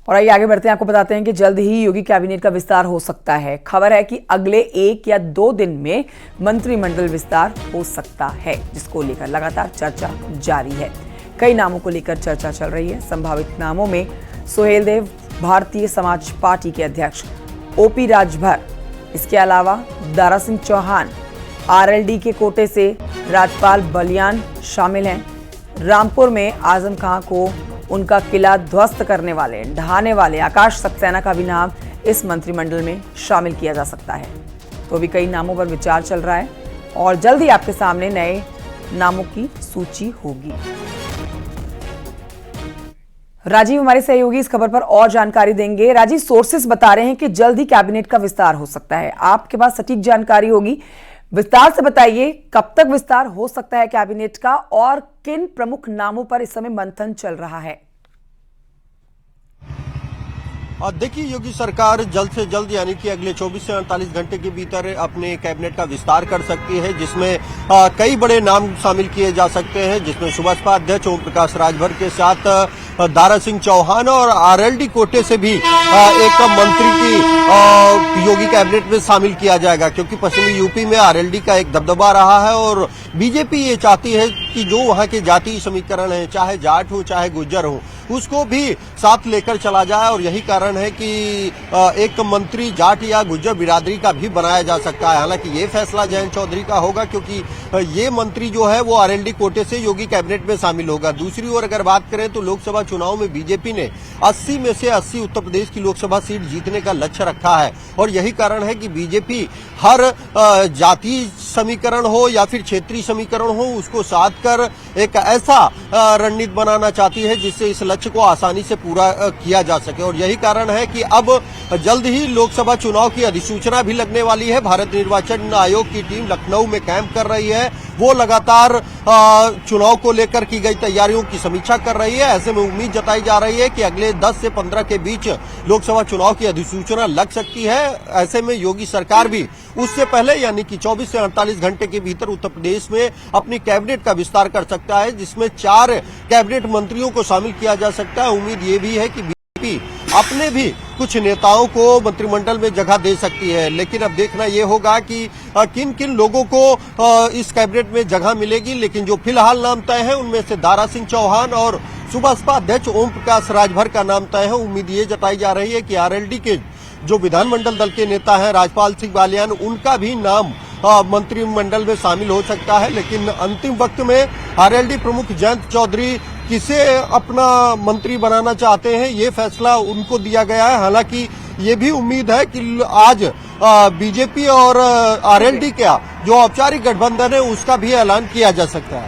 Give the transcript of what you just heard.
और आइए आगे बढ़ते हैं। आपको बताते हैं कि जल्द ही योगी कैबिनेट का विस्तार हो सकता है। खबर है कि अगले 1 या 2 दिन में मंत्रिमंडल विस्तार हो सकता है, जिसको लेकर लगातार चर्चा जारी है। कई नामों को लेकर चर्चा चल रही है। संभावित नामों में सुहेल देव, भारतीय समाज पार्टी के अध्यक्ष ओपी राजभर, इसके अलावा दारा सिंह चौहान, आरएलडी के कोटे से राजपाल बलियान शामिल हैं। रामपुर में आजम खां को उनका किला ध्वस्त करने वाले, ढहाने वाले आकाश सक्सेना का भी नाम इस मंत्रिमंडल में शामिल किया जा सकता है। तो अभी कई नामों पर विचार चल रहा है और जल्द ही आपके सामने नए नामों की सूची होगी। राजीव हमारे सहयोगी इस खबर पर और जानकारी देंगे। राजीव, सोर्सेस बता रहे हैं कि जल्द ही कैबिनेट का विस्तार हो सकता है। आपके पास सटीक जानकारी होगी, विस्तार से बताइए कब तक विस्तार हो सकता है कैबिनेट का और किन प्रमुख नामों पर इस समय मंथन चल रहा है? देखिए, योगी सरकार जल्द से जल्द यानी कि अगले 24 से 48 घंटे के भीतर अपने कैबिनेट का विस्तार कर सकती है, जिसमें कई बड़े नाम शामिल किए जा सकते हैं, जिसमें सुबसपा अध्यक्ष ओम प्रकाश राजभर के साथ दारा सिंह चौहान और आरएलडी कोटे से भी एक मंत्री की योगी कैबिनेट में शामिल किया जाएगा, क्योंकि पश्चिमी यूपी में आरएलडी का एक दबदबा रहा है और बीजेपी ये चाहती है कि जो वहां के जातीय समीकरण है, चाहे जाट हो चाहे गुज्जर हो, उसको भी साथ लेकर चला जाए। और यही कारण है कि एक मंत्री जाट या गुज्जर बिरादरी का भी बनाया जा सकता है। हालांकि ये फैसला जयंत चौधरी का होगा, क्योंकि ये मंत्री जो है वो आरएलडी कोटे से योगी कैबिनेट में शामिल होगा। दूसरी ओर अगर बात करें तो लोकसभा चुनाव में बीजेपी ने 80 में से 80 उत्तर प्रदेश की लोकसभा सीट जीतने का लक्ष्य रखा है और यही कारण है कि बीजेपी हर जातीय समीकरण हो या फिर क्षेत्रीय समीकरण हो, उसको साध कर एक ऐसा रणनीति बनाना चाहती है जिससे इस लक्ष्य को आसानी से पूरा किया जा सके। और यही कारण है कि अब जल्द ही लोकसभा चुनाव की अधिसूचना भी लगने वाली है। भारत निर्वाचन आयोग की टीम लखनऊ में कैंप कर रही है, वो लगातार चुनाव को लेकर की गई तैयारियों की समीक्षा कर रही है। ऐसे में उम्मीद जताई जा रही है कि अगले 10 से 15 के बीच लोकसभा चुनाव की अधिसूचना लग सकती है। ऐसे में योगी सरकार भी उससे पहले यानी कि 24 से 48 घंटे के भीतर उत्तर प्रदेश में अपनी कैबिनेट का विस्तार कर सकता है, जिसमें 4 कैबिनेट मंत्रियों को शामिल किया जा सकता है। उम्मीद ये भी है कि बीजेपी अपने भी कुछ नेताओं को मंत्रिमंडल में जगह दे सकती है, लेकिन अब देखना यह होगा कि किन किन लोगों को इस कैबिनेट में जगह मिलेगी। लेकिन जो फिलहाल नाम तय है उनमें से दारा सिंह चौहान और सुबसपा अध्यक्ष ओम प्रकाश राजभर का नाम तय है। उम्मीद ये जताई जा रही है कि आरएलडी के जो विधानमंडल दल के नेता हैं राजपाल सिंह बलियान, उनका भी नाम मंत्रिमंडल में शामिल हो सकता है। लेकिन अंतिम वक्त में आरएलडी प्रमुख जयंत चौधरी किसे अपना मंत्री बनाना चाहते हैं, ये फैसला उनको दिया गया है। हालांकि ये भी उम्मीद है कि आज बीजेपी और आरएलडी का जो औपचारिक गठबंधन है उसका भी ऐलान किया जा सकता है।